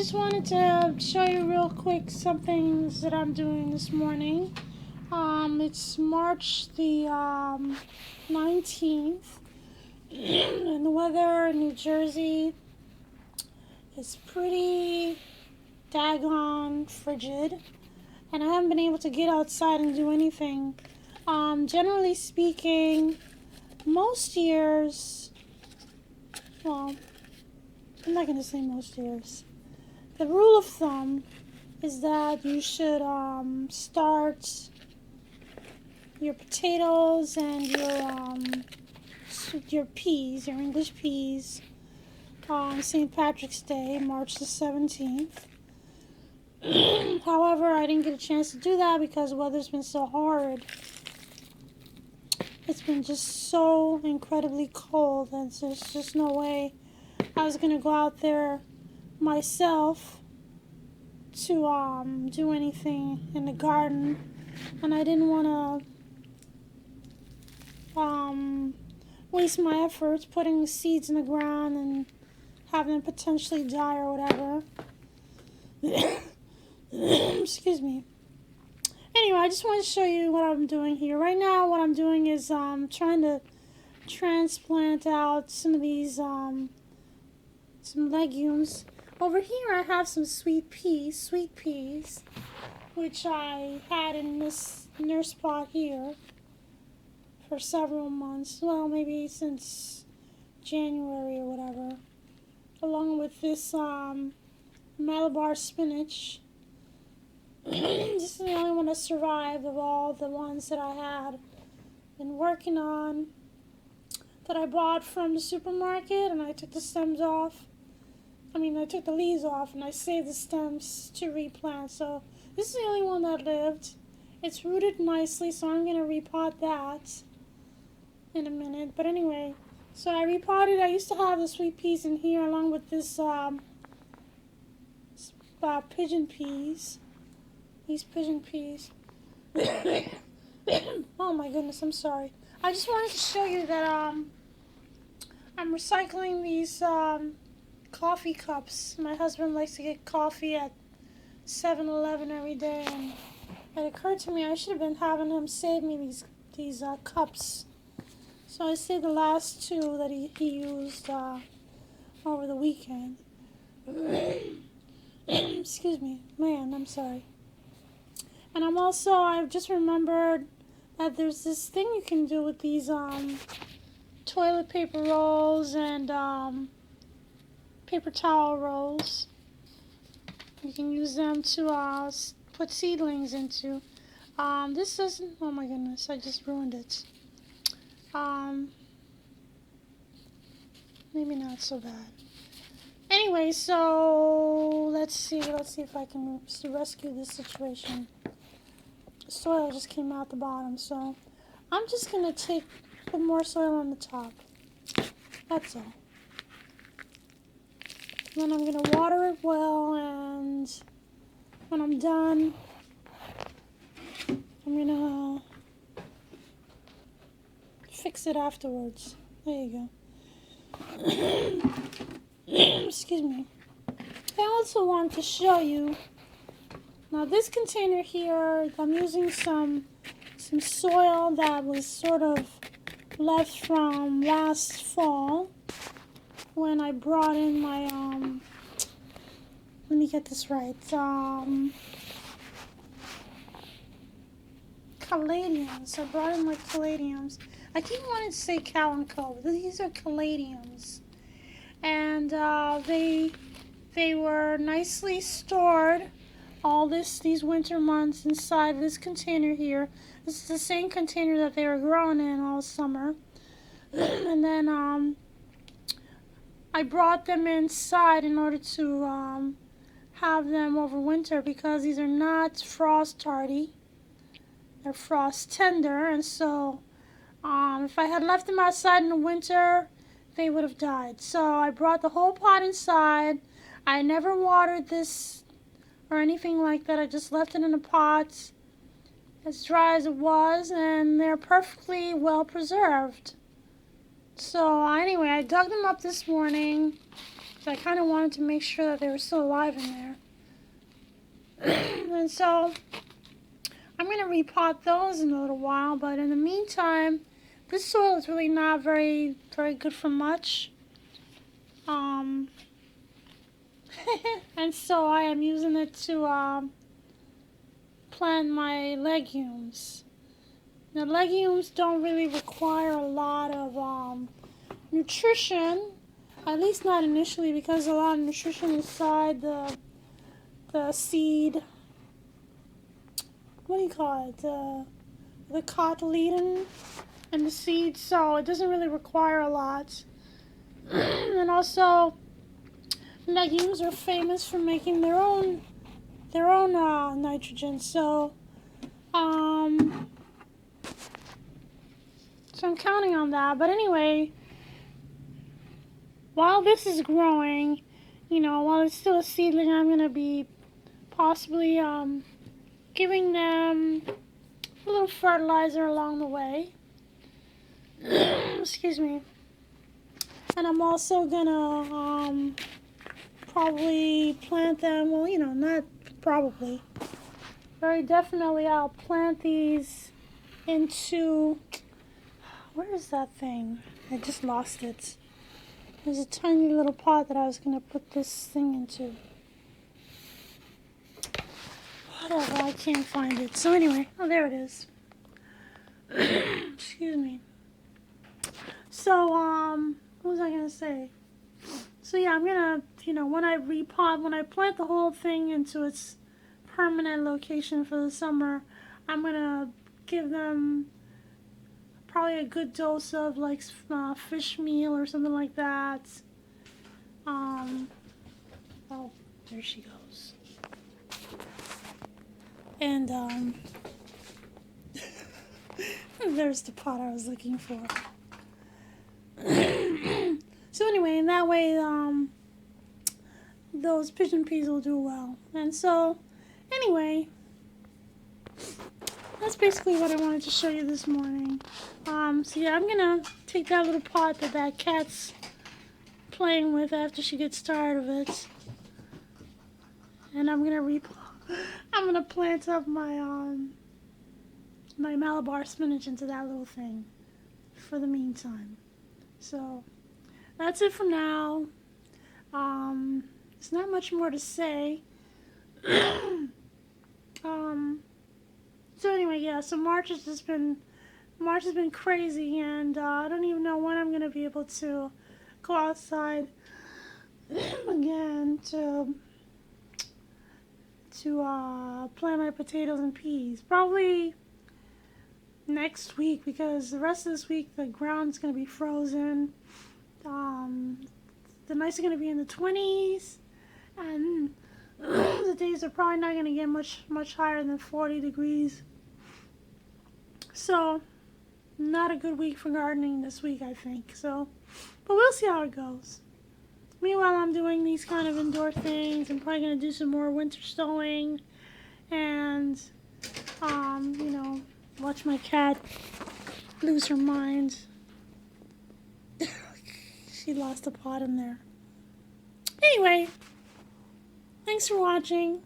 just wanted to show you real quick some things that I'm doing this morning. It's March the 19th, and the weather in New Jersey is pretty daggone frigid, and I haven't been able to get outside and do anything. Generally speaking, most years, well, I'm not going to say most years. The rule of thumb is that you should start your potatoes and your peas, your English peas, on St. Patrick's Day, March the 17th. However, I didn't get a chance to do that because the weather's been so horrid. It's been just so incredibly cold, and there's just no way I was going to go out there myself to do anything in the garden, and I didn't want to waste my efforts putting seeds in the ground and have them potentially die or whatever. Excuse me. Anyway, I just want to show you what I'm doing here. Right now, what I'm doing is trying to transplant out some of these some legumes. Over here, I have some sweet peas, which I had in this nurse pot here for several months. Well, maybe since January or whatever. Along with this Malabar spinach. This is the only one that survived of all the ones that I had been working on that I bought from the supermarket, and I took the stems off. I took the leaves off and I saved the stems to replant. So this is the only one that lived. It's rooted nicely, so I'm going to repot that in a minute. But anyway, so I repotted. I used to have the sweet peas in here along with this pigeon peas. These pigeon peas. Oh my goodness, I'm sorry. I just wanted to show you that I'm recycling these coffee cups. My husband likes to get coffee at 7-Eleven every day, and it occurred to me I should have been having him save me these cups. So I saved the last two that he used over the weekend. Excuse me, man, I'm sorry. And I've just remembered that there's this thing you can do with these toilet paper rolls and paper towel rolls. You can use them to put seedlings into. This doesn't, oh my goodness, I just ruined it. Maybe not so bad. Anyway, so let's see if I can rescue this situation. The soil just came out the bottom, so I'm just going to put more soil on the top. That's all. Then I'm going to water it well, and when I'm done, I'm going to fix it afterwards. There you go. Excuse me. I also want to show you, now this container here, I'm using some soil that was sort of left from last fall when I brought in my, let me get this right, caladiums. I brought in my caladiums. I keep wanting to say cow and co, but these are caladiums. And they were nicely stored these winter months inside this container here. This is the same container that they were growing in all summer. And then I brought them inside in order to have them over winter because these are not frost hardy. They're frost tender, and so if I had left them outside in the winter, they would have died. So I brought the whole pot inside. I never watered this or anything like that. I just left it in a pot as dry as it was, and they're perfectly well preserved. So anyway, I dug them up this morning, So I kind of wanted to make sure that they were still alive in there. And so I'm going to repot those in a little while, but in the meantime, this soil is really not very good for much. And so I am using it to plant my legumes. Now, legumes don't really require a lot of nutrition, at least not initially, because a lot of nutrition inside the seed. What do you call it? The cotyledon and the seed. So it doesn't really require a lot. And also, legumes are famous for making their own nitrogen. So I'm counting on that. But anyway, while this is growing, while it's still a seedling, I'm gonna be possibly giving them a little fertilizer along the way. Excuse me. And I'm also gonna probably plant them. Well, not probably. Very definitely, I'll plant these into. Where is that thing? I just lost it. There's a tiny little pot that I was gonna put this thing into. Whatever, I can't find it. So anyway, oh, there it is. Excuse me. So, what was I gonna say? So yeah, I'm gonna, when I plant the whole thing into its permanent location for the summer, I'm gonna give them probably a good dose of like fish meal or something like that. Oh, there she goes. And there's the pot I was looking for. So anyway, in that way, those pigeon peas will do well. And so, anyway, that's basically what I wanted to show you this morning. So yeah, I'm gonna take that little pot that cat's playing with after she gets tired of it, and I'm gonna plant up my my Malabar spinach into that little thing for the meantime. So that's it for now. There's not much more to say. So anyway, yeah. So March has been crazy, and I don't even know when I'm gonna be able to go outside again to plant my potatoes and peas. Probably next week, because the rest of this week the ground's gonna be frozen. The nights are gonna be in the 20s, and the days are probably not gonna get much higher than 40 degrees. So, not a good week for gardening this week, I think. So, but we'll see how it goes. Meanwhile, I'm doing these kind of indoor things. I'm probably gonna do some more winter sowing, and watch my cat lose her mind. She lost a pot in there. Anyway, thanks for watching.